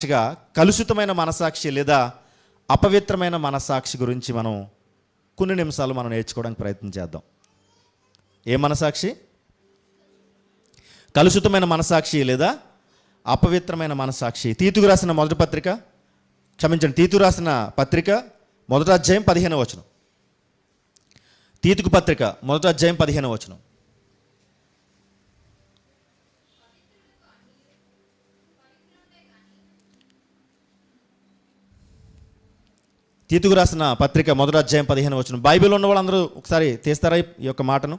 కలుషితమైన మనసాక్షి లేదా అపవిత్రమైన మనసాక్షి గురించి మనం కొన్ని నిమిషాలు మనం నేర్చుకోవడానికి ప్రయత్నం చేద్దాం. ఏ మనసాక్షి? కలుషితమైన మనసాక్షి లేదా అపవిత్రమైన మనసాక్షి. తీతుకు రాసిన పత్రిక మొదటి అధ్యాయం 15వ వచనం. తీతుకు పత్రిక మొదటి అధ్యాయం 15వ వచనం. తీతుకు రాసిన పత్రిక మొదటి అధ్యాయం 15వ వచనం. బైబిల్ ఉన్న వాళ్ళందరూ ఒకసారి తీస్తారా ఈ యొక్క మాటను?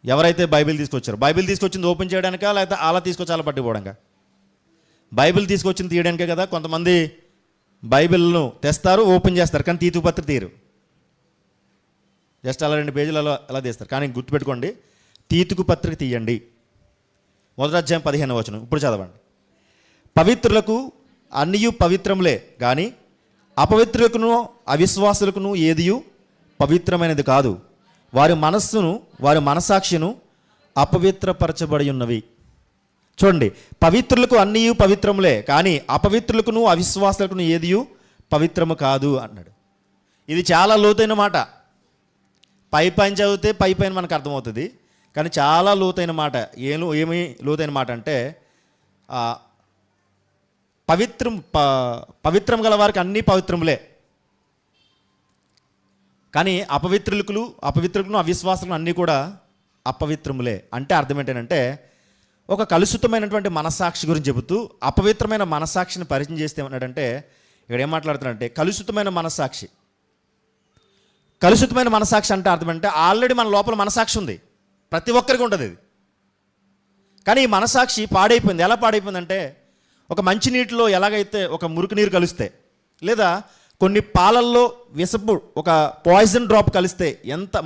ఎవరైతే బైబిల్ తీసుకొచ్చారో, బైబిల్ తీసుకొచ్చింది ఓపెన్ చేయడానికా లేకపోతే అలా తీసుకొచ్చి అలా పట్టుకుపోవడానికా? బైబిల్ తీసుకొచ్చింది తీయడానికే కదా. కొంతమంది బైబిల్ను తెస్తారు, ఓపెన్ చేస్తారు, కానీ తీతుకు పత్రిక తీయరు. జస్ట్ అలా 2 పేజీలు అలా తీస్తారు. కానీ గుర్తుపెట్టుకోండి, తీతుకు పత్రిక తీయండి. మొదటి అధ్యాయం 15వ వచనం ఇప్పుడు చదవండి. పవిత్రులకు అన్నియు పవిత్రములే కానీ అపవిత్రులకును అవిశ్వాసులకును ఏదియు పవిత్రమైనది కాదు. వారి మనసాక్షిను అపవిత్రపరచబడి ఉన్నవి. చూడండి, పవిత్రులకు అన్నియు పవిత్రములే కానీ అపవిత్రులకును అవిశ్వాసులకును ఏదియు పవిత్రము కాదు అన్నాడు. ఇది చాలా లోతైన మాట. పైన చదివితే పైన మనకు అర్థమవుతుంది, కానీ చాలా లోతైన మాట. ఏమి లోతైన మాట అంటే, పవిత్రం గల వారికి అన్నీ పవిత్రములే కానీ అపవిత్రులను అవిశ్వాసులను అన్నీ కూడా అపవిత్రములే. అంటే అర్థం ఏంటంటే, ఒక కలుషితమైనటువంటి మనసాక్షి గురించి చెబుతూ అపవిత్రమైన మనసాక్షిని పరిచయం చేస్తే ఏమన్నాడంటే, ఇక్కడ ఏం మాట్లాడుతున్నాడంటే, కలుషితమైన మనసాక్షి అంటే అర్థం అంటే, ఆల్రెడీ మన లోపల మనసాక్షి ఉంది, ప్రతి ఒక్కరికి ఉంటుంది ఇది. కానీ ఈ మనసాక్షి పాడైపోయింది. ఎలా పాడైపోయిందంటే, ఒక మంచి నీటిలో ఎలాగైతే ఒక మురికి నీరు కలిస్తే, లేదా కొన్ని పాలల్లో విషపు ఒక పాయిజన్ డ్రాప్ కలిస్తే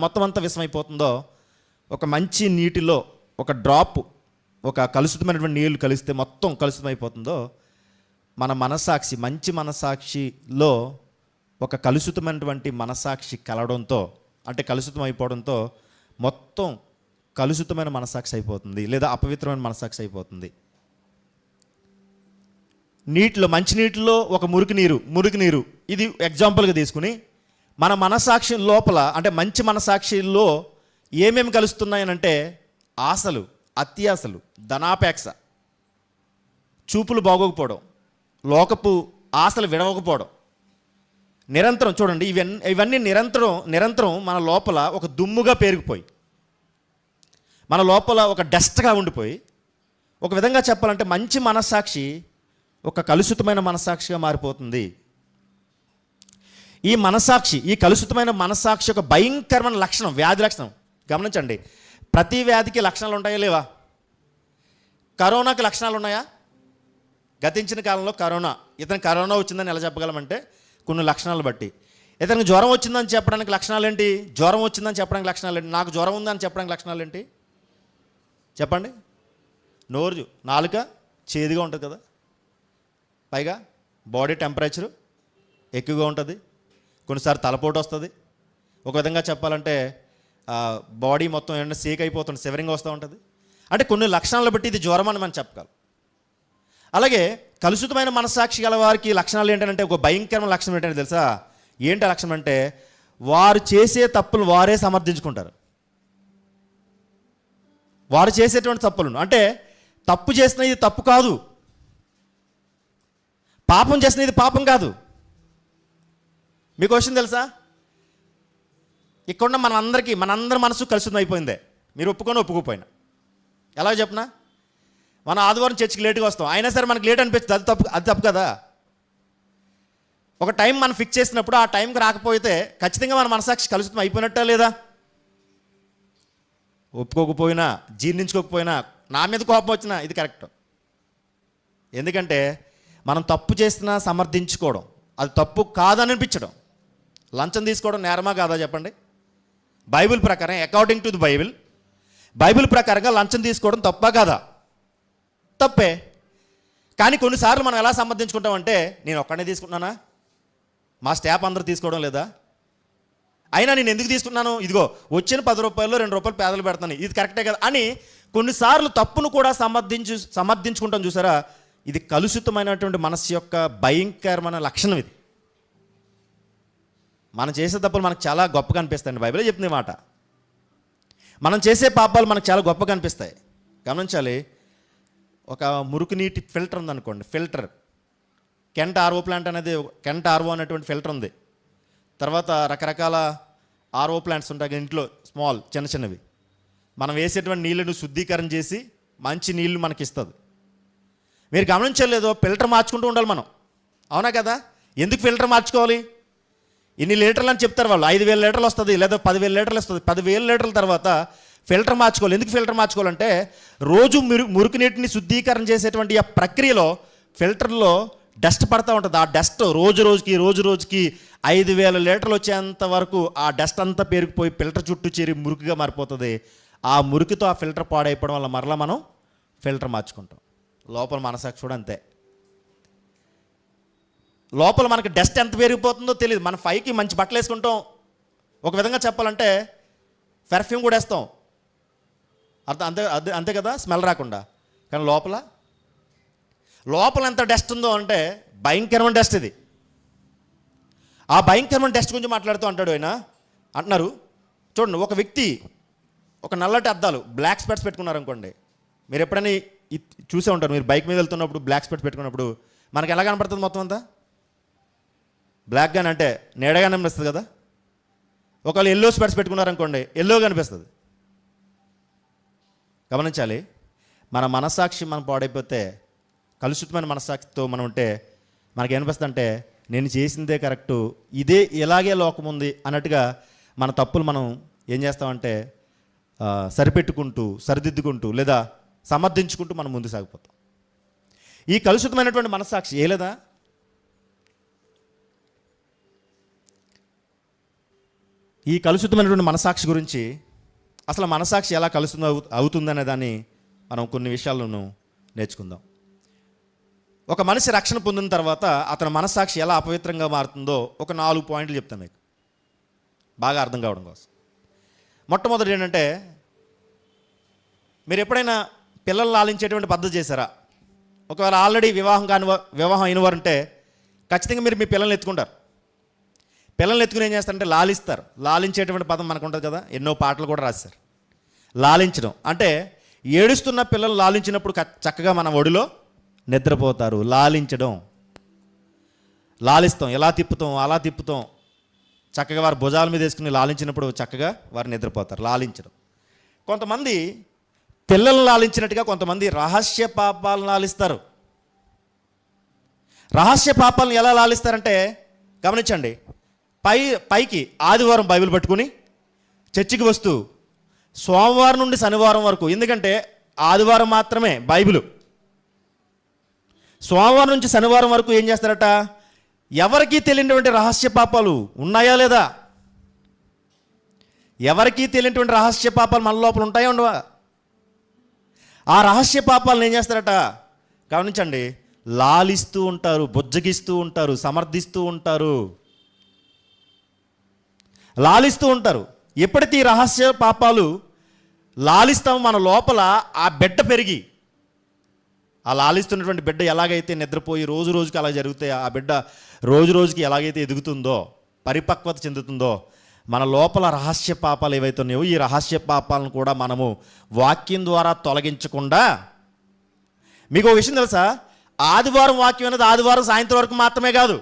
మొత్తం అంతా విషమైపోతుందో, ఒక మంచి నీటిలో ఒక డ్రాప్, ఒక కలుషితమైనటువంటి నీళ్ళు కలిస్తే మొత్తం కలుషితమైపోతుందో, మన మనసాక్షి, మంచి మనసాక్షిలో ఒక కలుషితమైనటువంటి మనసాక్షి కలవడంతో, అంటే కలుషితం అయిపోవడంతో మొత్తం కలుషితమైన మనసాక్షి అయిపోతుంది, లేదా అపవిత్రమైన మనసాక్షి అయిపోతుంది. మంచినీటిలో ఒక మురికి నీరు ఇది ఎగ్జాంపుల్గా తీసుకుని, మన మనసాక్షి లోపల, అంటే మంచి మనసాక్షిలో ఏమేమి కలుస్తున్నాయనంటే, ఆశలు, అత్యాశలు, ధనాపేక్ష, చూపులు బాగోకపోవడం, లోకపు ఆశలు విడవకపోవడం, నిరంతరం చూడండి, ఇవన్నీ నిరంతరం మన లోపల ఒక దుమ్ముగా పేరుకుపోయి, మన లోపల ఒక డస్ట్గా ఉండిపోయి, ఒక విధంగా చెప్పాలంటే మంచి మనస్సాక్షి ఒక కలుషితమైన మనస్సాక్షిగా మారిపోతుంది. ఈ కలుషితమైన మనస్సాక్షి ఒక భయంకరమైన లక్షణం, వ్యాధి లక్షణం. గమనించండి, ప్రతి వ్యాధికి లక్షణాలు ఉంటాయా లేవా? కరోనాకి లక్షణాలు ఉన్నాయా? గతించిన కాలంలో ఇతనికి కరోనా వచ్చిందని ఎలా చెప్పగలమంటే, కొన్ని లక్షణాలు బట్టి. ఇతనికి జ్వరం వచ్చిందని చెప్పడానికి లక్షణాలు ఏంటి? జ్వరం వచ్చిందని చెప్పడానికి లక్షణాలు ఏంటి? నాకు జ్వరం ఉందని చెప్పడానికి లక్షణాలు ఏంటి చెప్పండి? నాలుక చేదుగా ఉంటుంది కదా, పైగా బాడీ టెంపరేచరు ఎక్కువగా ఉంటుంది, కొన్నిసార్లు తలపోటు వస్తుంది, ఒక విధంగా చెప్పాలంటే బాడీ మొత్తం ఏమైనా సేక్ అయిపోతుంది, సివరింగ్ వస్తూ ఉంటుంది. అంటే కొన్ని లక్షణాలను బట్టి ఇది జ్వరం అని మనం చెప్పగలం. అలాగే కలుషితమైన మనస్సాక్షి గల వారికి లక్షణాలు ఏంటంటే, ఒక భయంకరమైన లక్షణం ఏంటంటే తెలుసా? ఏంటి ఆ లక్షణం అంటే, వారు చేసే తప్పులు వారే సమర్థించుకుంటారు. వారు చేసేటువంటి తప్పులను, అంటే తప్పు చేసిన ఇది తప్పు కాదు, పాపం చేసిన ఇది పాపం కాదు. మీకు విషయం తెలుసా? ఇక్కడ మనందరి మనసు కలుషితం అయిపోయిందే, మీరు ఒప్పుకోకపోయినా. ఎలా చెప్పనా, మనం ఆదివారం చర్చికి లేట్గా వస్తాం, అయినా సరే మనకు లేట్ అనిపిస్తుంది, అది తప్పు కదా. ఒక టైం మనం ఫిక్స్ చేసినప్పుడు ఆ టైంకి రాకపోతే ఖచ్చితంగా మన మనసాక్షి కలుషితం అయిపోయినట్టా లేదా? ఒప్పుకోకపోయినా, జీర్ణించుకోకపోయినా, నా మీద కోపం వచ్చినా ఇది కరెక్ట్. ఎందుకంటే మనం తప్పు చేసినా సమర్థించుకోవడం, అది తప్పు కాదనిపించడం. లంచం తీసుకోవడం నేరమా కాదా చెప్పండి? బైబిల్ ప్రకారం, అకార్డింగ్ టు ది బైబిల్ ప్రకారంగా లంచం తీసుకోవడం తప్పా కాదా? తప్పే. కానీ కొన్నిసార్లు మనం ఎలా సమర్థించుకుంటామంటే, నేను ఒక్కడే తీసుకుంటున్నానా, మా స్టాఫ్ అందరూ తీసుకోవడం లేదా, అయినా నేను ఎందుకు తీసుకున్నాను, ఇదిగో వచ్చిన 10 రూపాయల్లో 2 రూపాయలు పేదలు పెడతాను, ఇది కరెక్టే కదా అని కొన్నిసార్లు తప్పును కూడా సమర్థించుకుంటాం. చూసారా? ఇది కలుషితమైనటువంటి మనస్సు యొక్క భయంకరమైన లక్షణం ఇది. మనం చేసే తప్పులు మనకు చాలా గొప్పగా అనిపిస్తాయండి. బైబిలే చెప్తుంది మాట. మనం చేసే పాపాలు మనకు చాలా గొప్పగా అనిపిస్తాయి. గమనించాలి. ఒక మురికి నీటి ఫిల్టర్ ఉందనుకోండి, ఫిల్టర్ కెంట్ ఆర్ఓ ప్లాంట్ అనేది, కెంట్ ఆర్ఓ అనేటువంటి ఫిల్టర్ ఉంది. తర్వాత రకరకాల ఆర్ఓ ప్లాంట్స్ ఉంటాయి ఇంట్లో, స్మాల్ చిన్న చిన్నవి. మనం వేసేటువంటి నీళ్ళను శుద్ధీకరణ చేసి మంచి నీళ్ళు మనకి ఇస్తుంది. మీరు గమనించలేదో, ఫిల్టర్ మార్చుకుంటూ ఉండాలి మనం. అవునా కదా? ఎందుకు ఫిల్టర్ మార్చుకోవాలి? ఇన్ని లీటర్లు అని చెప్తారు వాళ్ళు. 5,000 లీటర్లు వస్తుంది, లేదా 10,000 లీటర్లు వస్తుంది. 10,000 లీటర్ల తర్వాత ఫిల్టర్ మార్చుకోవాలి. ఎందుకు ఫిల్టర్ మార్చుకోవాలంటే, రోజు మురికి నీటిని శుద్ధీకరణ చేసేటువంటి ఆ ప్రక్రియలో ఫిల్టర్లో డస్ట్ పడుతూ ఉంటుంది. ఆ డస్ట్ రోజు రోజుకి 5,000 లీటర్లు వచ్చేంత వరకు ఆ డస్ట్ అంతా పేరుకుపోయి ఫిల్టర్ చుట్టూ చేరి మురికిగా మారిపోతుంది. ఆ మురికితో ఆ ఫిల్టర్ పాడైపోవడం వల్ల మరలా మనం ఫిల్టర్ మార్చుకుంటాం. లోపల మనసాక్షి కూడా అంతే. లోపల మనకి డస్ట్ ఎంత పెరిగిపోతుందో తెలియదు. మన పైకి మంచి బట్టలు వేసుకుంటాం, ఒక విధంగా చెప్పాలంటే పెర్ఫ్యూమ్ కూడా వేస్తాం, అంతే అంతే కదా, స్మెల్ రాకుండా. కానీ లోపల ఎంత డస్ట్ ఉందో అంటే భయంకరమైన డస్ట్ ఇది. ఆ భయంకరమైన డస్ట్ గురించి మాట్లాడుతూ అంటాడు ఆయన. అంటున్నారు చూడండి, ఒక వ్యక్తి ఒక నల్లటి అద్దాలు, బ్లాక్ స్పెట్స్ పెట్టుకున్నారు అనుకోండి. మీరు ఎప్పుడైనా చూసే ఉంటారు, మీరు బైక్ మీద వెళ్తున్నప్పుడు బ్లాక్ స్పెట్స్ పెట్టుకున్నప్పుడు మనకి ఎలా కనపడుతుంది? మొత్తం అంతా బ్లాక్గానే, అంటే నీడగా కనిపిస్తుంది కదా. ఒకవేళ ఎల్లో స్పెట్స్ పెట్టుకున్నారనుకోండి, ఎల్లో కనిపిస్తుంది. గమనించాలి. మన మనస్సాక్షి మనం పాడైపోతే, కలుషితమైన మనస్సాక్షితో మనం ఉంటే మనకేమనిపిస్తుంది అంటే, నేను చేసిందే కరెక్టు, ఇదే ఇలాగే లోకం ఉంది అన్నట్టుగా మన తప్పులు మనం ఏం చేస్తామంటే సరిపెట్టుకుంటూ, సరిదిద్దుకుంటూ, లేదా సమర్థించుకుంటూ మనం ముందు సాగిపోతాం. ఈ కలుషితమైనటువంటి మనస్సాక్షి లేదా ఈ కలుషితమైనటువంటి మనస్సాక్షి గురించి, అసలు మనస్సాక్షి ఎలా అవుతుందనే దాన్ని మనం కొన్ని విషయాలను నేర్చుకుందాం. ఒక మనిషి రక్షణ పొందిన తర్వాత అతని మనస్సాక్షి ఎలా అపవిత్రంగా మారుతుందో ఒక 4 పాయింట్లు చెప్తాను మీకు, బాగా అర్థం కావడం కోసం. మొట్టమొదటి ఏంటంటే, మీరు ఎప్పుడైనా పిల్లలు లాలించేటువంటి పద్ధతి చేశారా? ఒకవేళ ఆల్రెడీ వివాహం అయిన వారు ఉంటే ఖచ్చితంగా మీరు మీ పిల్లల్ని ఎత్తుకుంటారు. పిల్లల్ని ఎత్తుకుని ఏం చేస్తారంటే లాలిస్తారు. లాలించేటువంటి పదం మనకు ఉంటుంది కదా, ఎన్నో పాటలు కూడా రాశారు. లాలించడం అంటే ఏడుస్తున్న పిల్లలు లాలించినప్పుడు చక్కగా మన ఒడిలో నిద్రపోతారు. లాలించడం, లాలిస్తాం, ఎలా తిప్పుతాం అలా తిప్పుతాం, చక్కగా వారి భుజాల మీద వేసుకుని లాలించినప్పుడు చక్కగా వారు నిద్రపోతారు. లాలించడం. కొంతమంది పిల్లలను లాలించినట్టుగా కొంతమంది రహస్య పాపాలను లాలిస్తారు. రహస్య పాపాలను ఎలా లాలిస్తారంటే గమనించండి. పైకి ఆదివారం బైబిల్ పట్టుకుని చర్చికి వస్తూ సోమవారం నుండి శనివారం వరకు, ఎందుకంటే ఆదివారం మాత్రమే బైబిలు, సోమవారం నుంచి శనివారం వరకు ఏం చేస్తారట? ఎవరికీ తెలియనటువంటి రహస్య పాపాలు ఉన్నాయా లేదా? ఎవరికీ తెలియనటువంటి రహస్య పాపాలు మన లోపల ఉంటాయా ఉండవా? ఆ రహస్య పాపాలను ఏం చేస్తారట? గమనించండి, లాలిస్తూ ఉంటారు, బుజ్జగిస్తూ ఉంటారు, సమర్థిస్తూ ఉంటారు, లాలిస్తూ ఉంటారు. ఎప్పుడైతే ఈ రహస్య పాపాలు లాలిస్తామో మన లోపల ఆ బిడ్డ పెరిగి, ఆ లాలిస్తున్నటువంటి బిడ్డ ఎలాగైతే నిద్రపోయి రోజుకి అలా జరుగుతాయి, ఆ బిడ్డ రోజుకి ఎలాగైతే ఎదుగుతుందో, పరిపక్వత చెందుతుందో, మన లోపల రహస్య పాపాలు ఏవైతే ఉన్నాయో ఈ రహస్య పాపాలను కూడా మనము వాక్యం ద్వారా తొలగించకుండా, మీకు ఒక విషయం తెలుసా? ఆదివారం వాక్యం అనేది ఆదివారం సాయంత్రం వరకు మాత్రమే కాదు.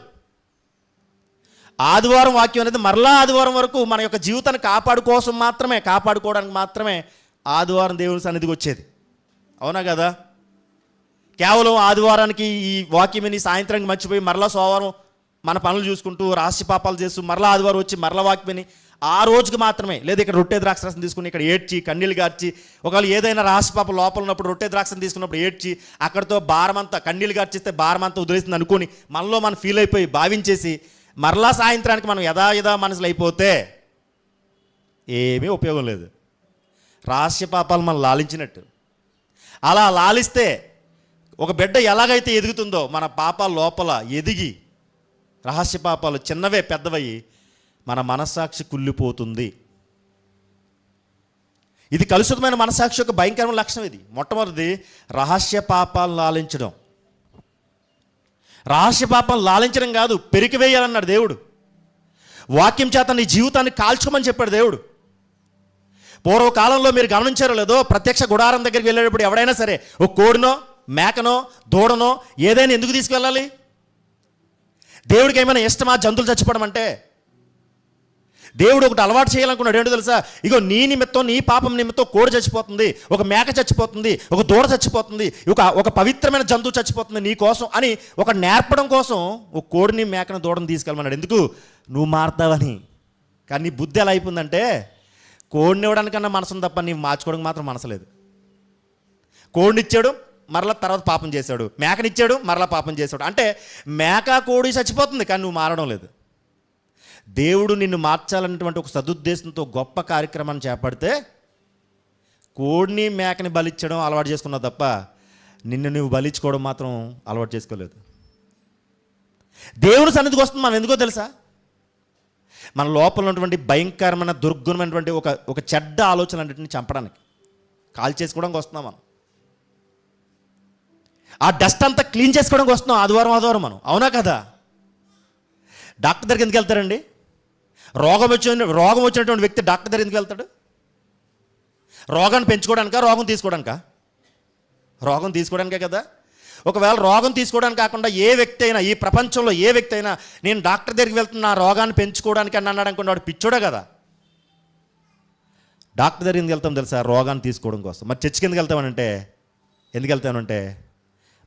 ఆదివారం వాక్యం అనేది మరలా ఆదివారం వరకు మన యొక్క జీవితాన్ని కాపాడుకోవడానికి మాత్రమే ఆదివారం దేవుని సన్నిధికి వచ్చేది. అవునా కదా? కేవలం ఆదివారానికి ఈ వాక్యమని సాయంత్రానికి మర్చిపోయి మరలా సోమవారం మన పనులు చూసుకుంటూ రహస్య పాపాలు చేస్తూ మరలా ఆదివారం వచ్చి మరలా వాక్యమని ఆ రోజుకి మాత్రమే, లేదా ఇక్కడ రొట్టె ద్రాక్షరసం తీసుకుని ఇక్కడ ఏడ్చి కన్నీళ్ళు గార్చి, ఒకవేళ ఏదైనా రహస్య పాపం లోపల ఉన్నప్పుడు రొట్టె ద్రాక్షరం తీసుకున్నప్పుడు ఏడ్చి అక్కడితో భారమంతా కన్నీళ్ళు గార్చిస్తే భారమంతా వదిలేసింది అనుకొని మనలో మనం ఫీల్ అయిపోయి భావించేసి మరలా సాయంత్రానికి మనం యథా మనసులు అయిపోతే ఏమీ ఉపయోగం లేదు. రహస్య పాపాలు మనం లాలించినట్టు. అలా లాలిస్తే ఒక బిడ్డ ఎలాగైతే ఎదుగుతుందో మన పాపాల లోపల ఎదిగి రహస్య పాపాలు చిన్నవే పెద్దవయ్యి మన మనస్సాక్షి కుళ్ళిపోతుంది. ఇది కలుషితమైన మనస్సాక్షి యొక్క భయంకరమైన లక్షణం. ఇది మొట్టమొదటిది రహస్య పాపాలను లాలించడం. రహస్య పాపం లాలించడం కాదు, పెరికివేయాలన్నాడు దేవుడు. వాక్యం చేత నీ జీవితాన్ని కాల్చుకోమని చెప్పాడు దేవుడు. పూర్వకాలంలో మీరు గమనించారో లేదో, ప్రత్యక్ష గుడారం దగ్గరికి వెళ్ళేటప్పుడు ఎవడైనా సరే ఒక కోడినో మేకనో దూడనో ఏదైనా ఎందుకు తీసుకువెళ్ళాలి? దేవుడికి ఏమైనా ఇష్టమా జంతువులు చచ్చిపోవడం అంటే? దేవుడు ఒకటి అలవాటు చేయాలనుకున్నాడు. ఏంటో తెలుసా? ఇగో నీ నిమిత్తం, నీ పాపం నిమిత్తం కోడి చచ్చిపోతుంది, ఒక మేక చచ్చిపోతుంది, ఒక దూడ చచ్చిపోతుంది, ఒక పవిత్రమైన జంతువు చచ్చిపోతుంది నీ కోసం అని ఒక నేర్పడం కోసం ఒక కోడిని మేకను దూడని తీసుకెళ్ళమన్నాడు. ఎందుకు? నువ్వు మారుతావని. కానీ నీ బుద్ధి ఎలా అయిపోయిందంటే, కోడిని ఇవ్వడానికన్నా మనసును తప్ప నీవు మార్చుకోవడానికి మాత్రం మనసలేదు. కోడినిచ్చాడు, మరలా తర్వాత పాపం చేశాడు. మేకనిచ్చాడు, మరలా పాపం చేశాడు. అంటే మేక కోడి చచ్చిపోతుంది, కానీ నువ్వు మారడం లేదు. దేవుడు నిన్ను మార్చాలన్నటువంటి ఒక సదుద్దేశంతో గొప్ప కార్యక్రమాన్ని చేపడితే కోడిని మేకని బలిచ్చడం అలవాటు చేసుకున్నావు తప్ప నిన్ను నువ్వు బలిచ్చుకోవడం మాత్రం అలవాటు చేసుకోలేదు. దేవుని సన్నిధికి వస్తుంది మనం ఎందుకో తెలుసా? మన లోపల ఉన్నటువంటి భయంకరమైన దుర్గుణమైనటువంటి ఒక చెడ్డ ఆలోచన అన్నింటిని చంపడానికి, కాల్ చేసుకోవడానికి వస్తున్నాం మనం. ఆ డస్ట్ అంతా క్లీన్ చేసుకోవడానికి వస్తున్నాం ఆదివారం మనం. అవునా కదా? డాక్టర్ దగ్గరికి ఎందుకు వెళ్తారండి? రోగం వచ్చినటువంటి వ్యక్తి డాక్టర్ దగ్గర ఎందుకు వెళ్తాడు? రోగాన్ని పెంచుకోవడానికా, రోగం తీసుకోవడానికా? రోగం తీసుకోవడానికే కదా. ఒకవేళ రోగం తీసుకోవడానికి కాకుండా ఏ వ్యక్తి అయినా, ఈ ప్రపంచంలో ఏ వ్యక్తి అయినా నేను డాక్టర్ దగ్గరికి వెళ్తున్నా రోగాన్ని పెంచుకోవడానికి అని అన్నాడు అనుకోండి, వాడు పిచ్చోడే కదా. డాక్టర్ దగ్గర ఎందుకు వెళ్తాం తెలుసా? రోగాన్ని తీసుకోవడం కోసం. మరి చర్చికి ఎందుకు వెళ్తామనంటే, ఎందుకు వెళ్తామనంటే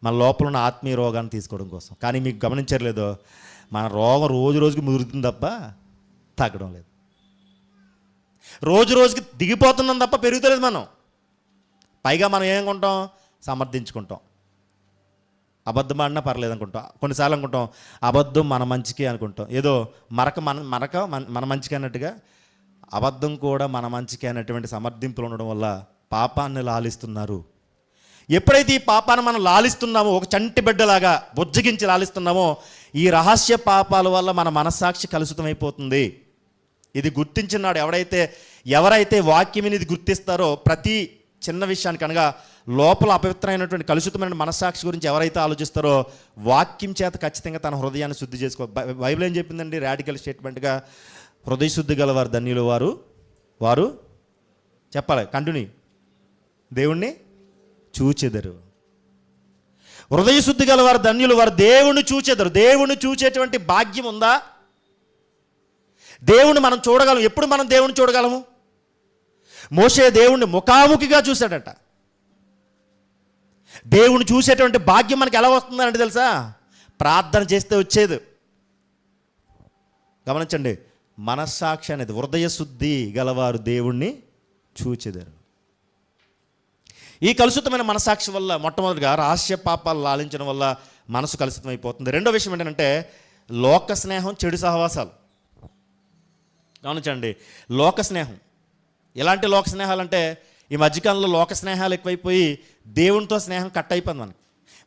మన లోపల ఉన్న ఆత్మీయ రోగాన్ని తీసుకోవడం కోసం. కానీ మీకు గమనించలేదో, మన రోగం రోజు రోజుకి ముదురుతుంది తప్ప తగ్గడం లేదు. రోజు రోజుకి దిగిపోతున్నాం తప్ప పెరుగుతలేదు మనం. పైగా మనం ఏమనుకుంటాం? సమర్థించుకుంటాం. అబద్ధం ఆడినా పర్లేదు అనుకుంటాం. కొన్నిసార్లు అనుకుంటాం అబద్ధం మన మంచికే అనుకుంటాం. ఏదో మన మంచికే అన్నట్టుగా అబద్ధం కూడా మన మంచికే అన్నటువంటి సమర్థింపులు ఉండడం వల్ల పాపాన్ని లాలిస్తున్నారు. ఎప్పుడైతే ఈ పాపాన్ని మనం లాలిస్తున్నామో, ఒక చంటి బిడ్డలాగా బుజ్జగించి లాలిస్తున్నామో, ఈ రహస్య పాపాల వల్ల మన మనస్సాక్షి కలుషితమైపోతుంది. ఇది గుర్తించినాడు ఎవరైతే వాక్యం ఇది గుర్తిస్తారో, ప్రతి చిన్న విషయానికి అనగా లోపల అపవిత్రమైనటువంటి కలుషితమైన మనస్సాక్షి గురించి ఎవరైతే ఆలోచిస్తారో, వాక్యం చేత ఖచ్చితంగా తన హృదయాన్ని శుద్ధి చేసుకో. బైబిల్ ఏం చెప్పిందండి? రాడికల్ స్టేట్మెంట్గా, హృదయ శుద్ధి గల వారు ధన్యులు, వారు చెప్పాలి కంటిన్యూ, దేవుణ్ణి చూచెదరు. హృదయ శుద్ధి గల వారు ధన్యులు, వారు దేవుణ్ణి చూచెదరు. దేవుణ్ణి చూచేటువంటి భాగ్యం ఉందా? దేవుణ్ణి మనం చూడగలం. ఎప్పుడు మనం దేవుణ్ణి చూడగలము? మోషే దేవుణ్ణి ముఖాముఖిగా చూశాడట. దేవుణ్ణి చూసేటువంటి భాగ్యం మనకి ఎలా వస్తుందంటే తెలుసా? ప్రార్థన చేస్తే వచ్చేది. గమనించండి, మనస్సాక్షి అనేది, హృదయ శుద్ధి గలవారు దేవుణ్ణి చూచెదరు. ఈ కలుషితమైన మనస్సాక్షి వల్ల మొట్టమొదటిగా రహస్య పాపాలు లాలించడం వల్ల మనసు కలుషితం అయిపోతుంది. రెండో విషయం ఏంటంటే లోక స్నేహం, చెడు సహవాసాలు. గమనించండి, లోక స్నేహం. ఎలాంటి లోక స్నేహాలు అంటే, ఈ మధ్యకాలంలో లోక స్నేహాలు ఎక్కువైపోయి దేవునితో స్నేహం కట్ అయిపోయింది మనకి.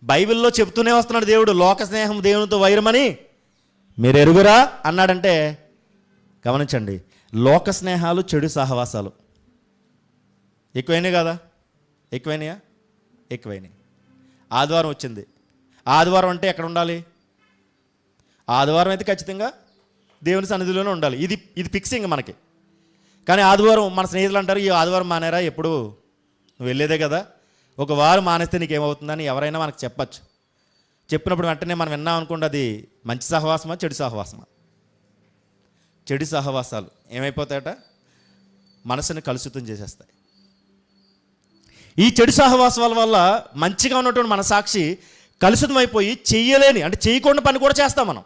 బైబిల్లో చెప్తూనే వస్తున్నాడు దేవుడు, లోక స్నేహం దేవునితో వైరమని మీరు ఎరుగురా అన్నాడంటే, గమనించండి, లోక స్నేహాలు, చెడు సహవాసాలు ఎక్కువైనాయి కదా? ఎక్కువైనాయి. ఆదివారం వచ్చింది. ఆదివారం అంటే ఎక్కడ ఉండాలి? ఆదివారం అయితే ఖచ్చితంగా దేవుని సన్నిధిలోనే ఉండాలి. ఇది ఫిక్సింగ్ మనకి. కానీ ఆదివారం మన స్నేహితులు అంటారు, ఈ ఆదివారం మానేరా, ఎప్పుడు నువ్వు వెళ్ళేదే కదా, ఒక వారం మానేస్తే నీకేమవుతుందని ఎవరైనా మనకు చెప్పచ్చు. చెప్పినప్పుడు వెంటనే మనం విన్నాం అనుకోండి, అది మంచి సహవాసమా, చెడు సహవాసమా? చెడు సహవాసాలు ఏమైపోతాయట? మనసుని కలుషితం చేసేస్తాయి. ఈ చెడు సహవాసాల వల్ల మంచిగా ఉన్నటువంటి మనసాక్షి కలుషితం అయిపోయి చేయకూడని పని కూడా చేస్తాం మనం.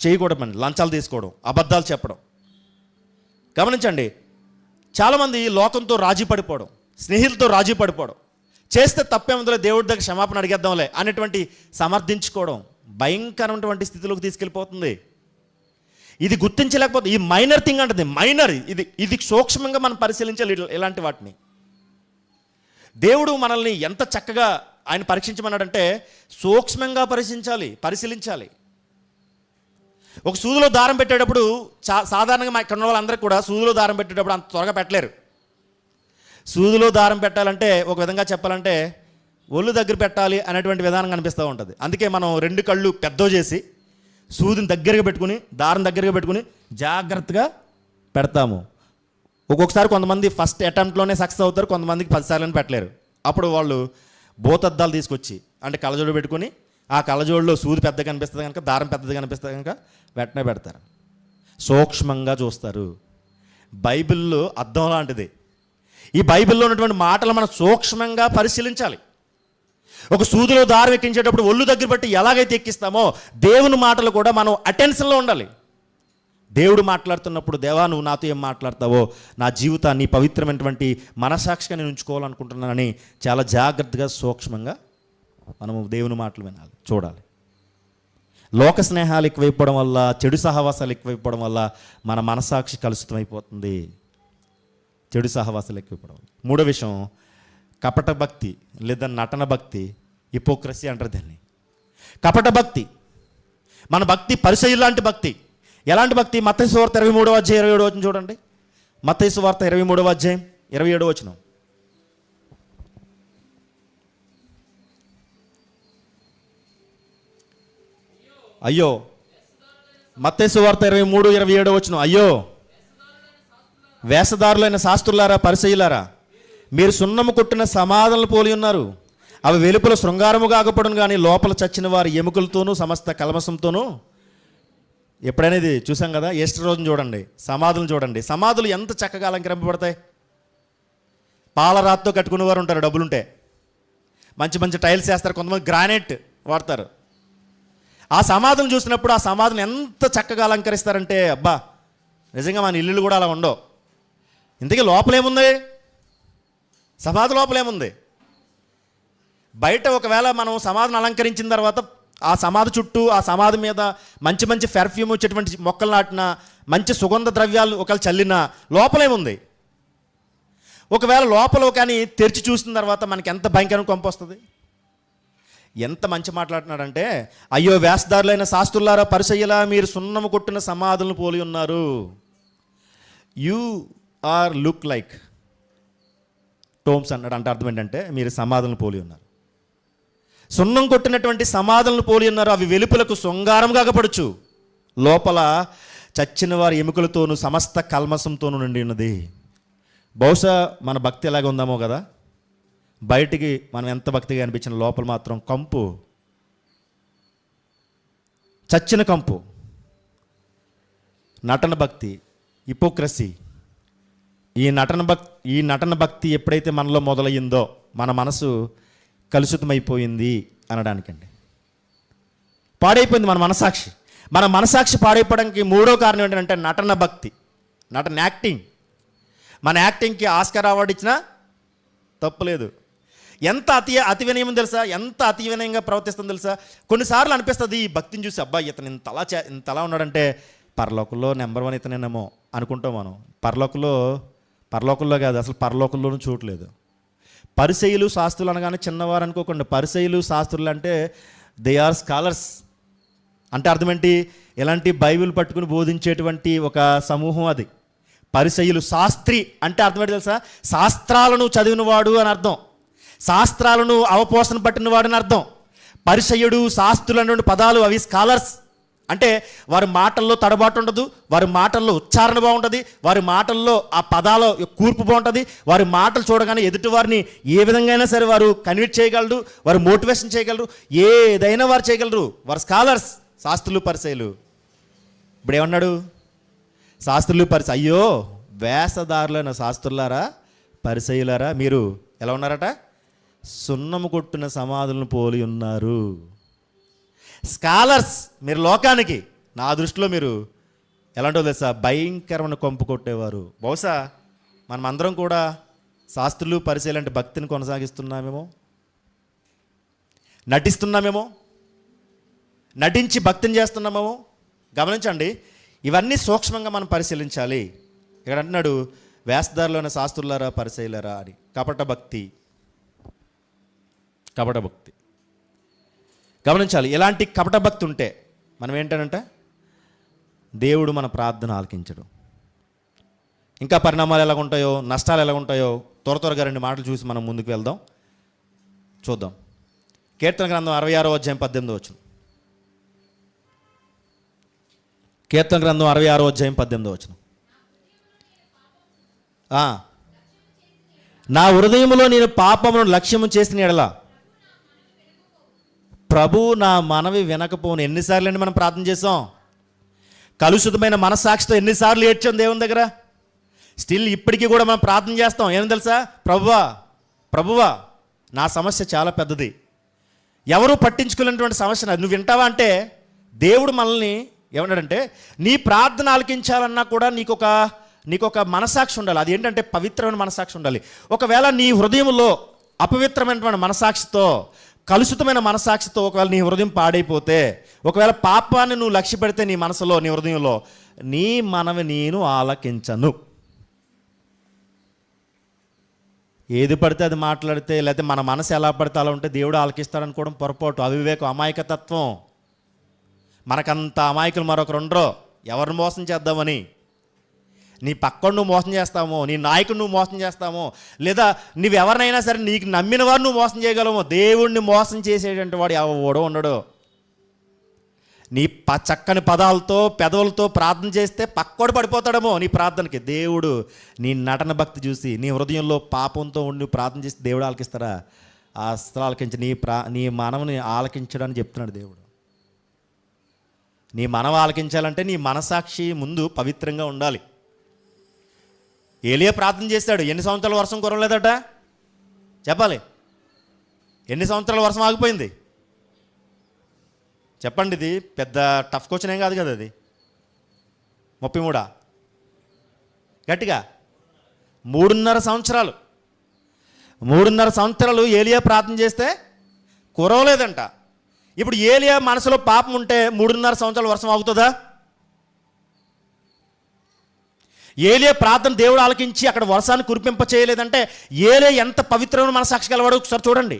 చేయకూడని పని, లంచాలు తీసుకోవడం, అబద్ధాలు చెప్పడం. గమనించండి, చాలామంది లోకంతో రాజీ పడిపోవడం, స్నేహితులతో రాజీ పడిపోవడం, చేస్తే తప్పేముందో దేవుడి దగ్గర క్షమాపణ అడిగేద్దాంలే అనేటువంటి సమర్థించుకోవడం భయంకరమైనటువంటి స్థితిలోకి తీసుకెళ్ళిపోతుంది. ఇది గుర్తించలేకపోతే, ఈ మైనర్ థింగ్ అంటుంది, మైనర్ ఇది సూక్ష్మంగా మనం పరిశీలించాలి. ఇలాంటి వాటిని దేవుడు మనల్ని ఎంత చక్కగా ఆయన పరీక్షించమన్నాడంటే, సూక్ష్మంగా పరిశీలించాలి. ఒక సూదిలో దారం పెట్టేటప్పుడు సాధారణంగా ఇక్కడ ఉన్న వాళ్ళందరికీ కూడా సూదిలో దారం పెట్టేటప్పుడు అంత త్వరగా పెట్టలేరు. సూదిలో దారం పెట్టాలంటే ఒక విధంగా చెప్పాలంటే ఒళ్ళు దగ్గర పెట్టాలి అనేటువంటి విధానం కనిపిస్తూ ఉంటుంది. అందుకే మనం 2 కళ్ళు పెద్ద చేసి సూదిని దగ్గరగా పెట్టుకుని దారం దగ్గరగా పెట్టుకుని జాగ్రత్తగా పెడతాము. ఒక్కొక్కసారి కొంతమంది ఫస్ట్ అటెంప్ట్లోనే సక్సెస్ అవుతారు, కొంతమందికి 10 సార్లు పెట్టలేరు. అప్పుడు వాళ్ళు భూతద్దాలు తీసుకొచ్చి అంటే కళ్ళజోడు పెట్టుకుని ఆ కళ్ళజోడులో సూది పెద్దగా కనిపిస్తుంది కనుక దారం పెద్దది కనిపిస్తుంది కనుక వెంటనే పెడతారు. సూక్ష్మంగా చూస్తారు. బైబిల్లో అద్దం లాంటిది. ఈ బైబిల్లో ఉన్నటువంటి మాటలు మనం సూక్ష్మంగా పరిశీలించాలి. ఒక సూదిలో దారం ఎక్కించేటప్పుడు ఒళ్ళు దగ్గర బట్టి ఎలాగైతే ఎక్కిస్తామో దేవుని మాటలు కూడా మనం అటెన్షన్లో ఉండాలి. దేవుడు మాట్లాడుతున్నప్పుడు, దేవా నువ్వు నాతో ఏం మాట్లాడతావో, నా జీవితాన్ని పవిత్రమైనటువంటి మనసాక్షిగా నేను ఉంచుకోవాలనుకుంటున్నానని చాలా జాగ్రత్తగా సూక్ష్మంగా మనము దేవుని మాటలు వినాలి, చూడాలి. లోక స్నేహాలు ఎక్కువైపోవడం వల్ల, చెడు సహవాసాలు ఎక్కువైపోవడం వల్ల మన మనసాక్షి కలుషితమైపోతుంది. చెడు సహవాసాలు ఎక్కువైపోవడం. 3వ విషయం కపట భక్తి లేదా నటన భక్తి, హిపోక్రసీ అంటారు దీన్ని. కపట భక్తి. మన భక్తి పరిసయ్యుల లాంటి భక్తి. ఎలాంటి భక్తి? మత్తయి సువార్త 23వ అధ్యాయం 27వ వచనం చూడండి. మత్తయి సువార్త 23వ అధ్యాయం 27వ వచనం. అయ్యో, మత్తయి సువార్త 23:27 వచనం. అయ్యో వేషధారులైన శాస్త్రులారా, పరిసయ్యులారా, మీరు సున్నము కొట్టిన సమాధులను పోలి ఉన్నారు. అవి వెలుపల శృంగారము కాకపోవడం కానీ లోపల చచ్చిన వారి ఎముకలతోనూ సమస్త కల్మసంతోనూ. ఎప్పుడైనా ఇది చూసాం కదా, ఈస్టర్ రోజున చూడండి, సమాధులు చూడండి. సమాధులు ఎంత చక్కగా అలంకరింపబడతాయి. పాలరాతితో కట్టుకునే వారు ఉంటారు, డబ్బులుంటే. మంచి మంచి టైల్స్ వేస్తారు, కొంతమంది గ్రానైట్ వాడతారు. ఆ సమాధులను చూసినప్పుడు ఆ సమాధులను ఎంత చక్కగా అలంకరిస్తారంటే అబ్బా, నిజంగా మన ఇల్లులు కూడా అలా ఉండవు. ఇంతకీ లోపలేముంది? సమాధి లోపలేముంది? బయట ఒకవేళ మనం సమాధిని అలంకరించిన తర్వాత ఆ సమాధి చుట్టూ, ఆ సమాధి మీద మంచి మంచి పెర్ఫ్యూమ్ వచ్చేటువంటి మొక్కలు నాటిన, మంచి సుగంధ ద్రవ్యాలు ఒకవేళ చల్లిన, లోపలేముంది? ఒకవేళ లోపల కానీ తెరిచి చూసిన తర్వాత మనకి ఎంత భయంకరం కొంప వస్తుంది. ఎంత మంచి మాట్లాడుతున్నాడంటే, అయ్యో వేషధారులైన శాస్త్రులారా, పరిసయ్యులా, మీరు సున్నము కొట్టిన సమాధులను పోలి ఉన్నారు. You are look like tombs అన్నాడు. అంటే అర్థం ఏంటంటే మీరు సమాధులను పోలి ఉన్నారు. సున్నం కొట్టినటువంటి సమాధులను పోలి ఉన్నారు. అవి వెలుపలకు శృంగారం కాకపడుచు, లోపల చచ్చిన వారి ఎముకలతోనూ సమస్త కల్మసంతోనూ నిండి ఉన్నది. బహుశా మన భక్తి ఎలాగ ఉందామో కదా. బయటికి మనం ఎంత భక్తిగా అనిపించిన లోపల మాత్రం కంపు, చచ్చిన కంపు. నటన భక్తి, హిపోక్రసీ. ఈ నటన భక్తి ఎప్పుడైతే మనలో మొదలయ్యిందో మన మనసు కలుషితమైపోయింది అనడానికండి. పాడైపోయింది మన మనసాక్షి. మన మనసాక్షి పాడైపోవడానికి 3వ కారణం ఏంటంటే నటన భక్తి, యాక్టింగ్. మన యాక్టింగ్కి ఆస్కార్ అవార్డు ఇచ్చినా తప్పులేదు. ఎంత అతి వినయం తెలుసా, ఎంత అతి వినయంగా ప్రవర్తిస్తుందో తెలుసా. కొన్నిసార్లు అనిపిస్తుంది ఈ భక్తిని చూసి, అబ్బా ఇతను ఇంతలా ఉన్నాడంటే పరలోకంలో నెంబర్ 1 ఇతనేనేమో అనుకుంటాం మనం. పరలోకంలో కాదు, అసలు పరలోకంలోనూ చూడలేదు. పరిసయ్యులు శాస్త్రులు అనగానే చిన్నవారు అనుకోకుండా. పరిసయ్యులు శాస్త్రులు అంటే దే ఆర్ స్కాలర్స్. అంటే అర్థం ఏంటి? ఎలాంటి బైబిల్ పట్టుకుని బోధించేటువంటి ఒక సమూహం అది. పరిసయ్యులు. శాస్త్రి అంటే అర్థం ఏంటి తెలుసా? శాస్త్రాలను చదివినవాడు అని అర్థం, శాస్త్రాలను అవపోసన పట్టినవాడు అని అర్థం. పరిసయ్యుడు, శాస్త్రులు అనేటువంటి పదాలు అవి స్కాలర్స్. అంటే వారి మాటల్లో తడబాటు ఉండదు, వారి మాటల్లో ఉచ్చారణ బాగుంటుంది, వారి మాటల్లో ఆ పదాల కూర్పు బాగుంటుంది. వారి మాటలు చూడగానే ఎదుటి వారిని ఏ విధంగా అయినా సరే వారు కన్విట్ చేయగలరు, వారు మోటివేషన్ చేయగలరు, ఏదైనా వారు చేయగలరు. వారు స్కాలర్స్, శాస్త్రులు, పరిసయ్యులు. ఇప్పుడు ఏమన్నాడు? శాస్త్రులు, అయ్యో వేషధారులైన శాస్త్రులారా, పరిసయ్యులారా, మీరు ఎలా ఉన్నారట? సున్నము కొట్టిన సమాధులను పోలి ఉన్నారు. స్కాలర్స్ మీరు లోకానికి. నా దృష్టిలో మీరు ఎలాంటో తెలుసా? భయంకరమైన కొంపు కొట్టేవారు. బహుశా మనం అందరం కూడా శాస్త్రులు, పరిసయ్యులు అంటే భక్తిని కొనసాగిస్తున్నామేమో, నటిస్తున్నామేమో, నటించి భక్తిని చేస్తున్నామేమో. గమనించండి, ఇవన్నీ సూక్ష్మంగా మనం పరిశీలించాలి. ఇక్కడ అంటున్నాడు వేషధారులైన శాస్త్రులారా, పరిసయ్యులారా అని. కపట భక్తి. గమనించాలి. ఎలాంటి కపట భక్తి ఉంటే మనం ఏంటంటే దేవుడు మన ప్రార్థన ఆలకించడు. ఇంకా పరిణామాలు ఎలా ఉంటాయో, నష్టాలు ఎలా ఉంటాయో త్వరగా 2 మాటలు చూసి మనం ముందుకు వెళ్దాం. చూద్దాం. కీర్తన గ్రంథం 66వ అధ్యాయం 18వ వచనం. కీర్తన గ్రంథం 66వ అధ్యాయం 18వ వచనం. నా హృదయములో నేను పాపమును లక్ష్యము చేసిన ఎడల ప్రభు నా మనవి వినకపోను. ఎన్నిసార్లు అండి మనం ప్రార్థన చేసాం? కలుషితమైన మనస్సాక్షితో ఎన్నిసార్లు ఏడ్చాం దేవుని దగ్గర. స్టిల్ ఇప్పటికీ కూడా మనం ప్రార్థన చేస్తాం. ఏం తెలుసా? ప్రభువా నా సమస్య చాలా పెద్దది, ఎవరు పట్టించుకోలేనటువంటి సమస్య నాది, నువ్వు వింటావా అంటే దేవుడు మనల్ని ఏమన్నాడంటే నీ ప్రార్థన ఆలకించాలన్నా కూడా నీకొక మనసాక్షి ఉండాలి. అది ఏంటంటే పవిత్రమైన మనసాక్షి ఉండాలి. ఒకవేళ నీ హృదయంలో అపవిత్రమైనటువంటి మనసాక్షితో, కలుషితమైన మనసాక్షితో ఒకవేళ నీ హృదయం పాడైపోతే, ఒకవేళ పాపాన్ని నువ్వు లక్ష్య పెడితే నీ మనసులో, నీ హృదయంలో, నీ మనవి నేను ఆలకించను. ఏది పడితే అది మాట్లాడితే, లేకపోతే మన మనసు ఎలా పడితే అలా ఉంటే దేవుడు ఆలకిస్తాడనుకోవడం పొరపాటు, అవివేకం, అమాయకతత్వం. మనకంత అమాయకులు మరొకరు ఉండరు ఎవరిని మోసం చేద్దామని. నీ పక్కన నువ్వు మోసం చేస్తామో, నీ నాయకుడు నువ్వు మోసం చేస్తామో, లేదా నువ్వెవరినైనా సరే నీకు నమ్మిన వారు నువ్వు మోసం చేయగలమో. దేవుణ్ణి మోసం చేసేటువంటి వాడు ఎవడో ఉండడు. నీ చక్కని పదాలతో, పెదవులతో ప్రార్థన చేస్తే పక్కోడు పడిపోతాడేమో నీ ప్రార్థనకి. దేవుడు నీ నటన భక్తి చూసి, నీ హృదయంలో పాపంతో ఉండి ప్రార్థన చేసి దేవుడు ఆలకిస్తారా? అస్సలు ఆలకించి నీ మనవుని ఆలకించడానికి చెప్తున్నాడు దేవుడు. నీ మనవ ఆలకించాలంటే నీ మనసాక్షి ముందు పవిత్రంగా ఉండాలి. ఏలియా ప్రార్థన చేశాడు, ఎన్ని సంవత్సరాల వర్షం కురవలేదట చెప్పాలి. ఎన్ని సంవత్సరాల వర్షం ఆగిపోయింది చెప్పండి. ఇది పెద్ద టఫ్ క్వశ్చన్ ఏం కాదు కదా. అది 33 గట్టిగా 3.5 సంవత్సరాలు. 3.5 సంవత్సరాలు ఏలియా ప్రార్థన చేస్తే కురవలేదంట. ఇప్పుడు ఏలియా మనసులో పాపం ఉంటే 3.5 సంవత్సరాలు వర్షం ఆగుతుందా? ఏలియా ప్రార్థన దేవుడు ఆలకించి అక్కడ వర్షాన్ని కురిపింప చేయలేదంటే ఏలియా ఎంత పవిత్రమైన మనసాక్షి గలవాడు ఒకసారి చూడండి.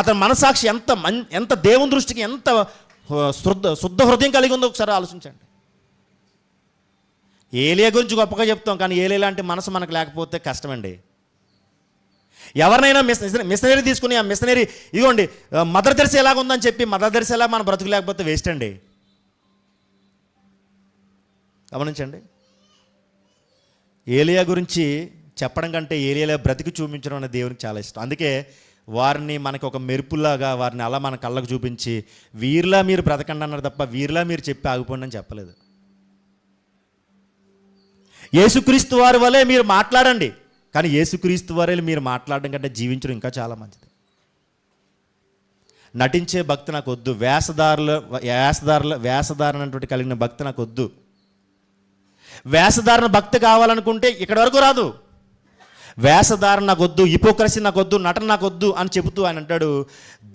అతని మనసాక్షి ఎంత దేవుని దృష్టికి ఎంత శుద్ధ హృదయం కలిగి ఉందో ఒకసారి ఆలోచించండి. ఏలియా గురించి గొప్పగా చెప్తాం, కానీ ఏలియా లాంటి మనసు మనకు లేకపోతే కష్టమండి. ఎవరినైనా మిషనరీ తీసుకుని ఆ మిషనరీ ఇదిగోండి మదర్ దర్శి ఎలాగ ఉందని చెప్పి మదర్ దర్శి ఎలా మన బ్రతుకు లేకపోతే వేస్ట్ అండి. గమనించండి. ఏలియా గురించి చెప్పడం కంటే ఏలియాలో బ్రతికి చూపించడం అనే దేవునికి చాలా ఇష్టం. అందుకే వారిని మనకు ఒక మెరుపులాగా వారిని అలా మన కళ్ళకు చూపించి వీరిలా మీరు బ్రతకండి అన్నారు తప్ప వీరిలా మీరు చెప్పి ఆగిపోండి అని చెప్పలేదు. యేసుక్రీస్తు వారి వలె మీరు మాట్లాడండి, కానీ యేసుక్రీస్తు వారే మీరు మాట్లాడడం కంటే జీవించడం ఇంకా చాలా మంచిది. నటించే భక్తి నాకు వద్దు, వేషధారణ కలిగిన భక్తి నాకు వద్దు. వేషధారణ భక్తి కావాలనుకుంటే ఇక్కడ వరకు రాదు. వేషధారణ నాకు వద్దు, హిపోక్రసీ నాకు వద్దు, నటన నాకు వద్దు అని చెబుతూ ఆయన అంటాడు,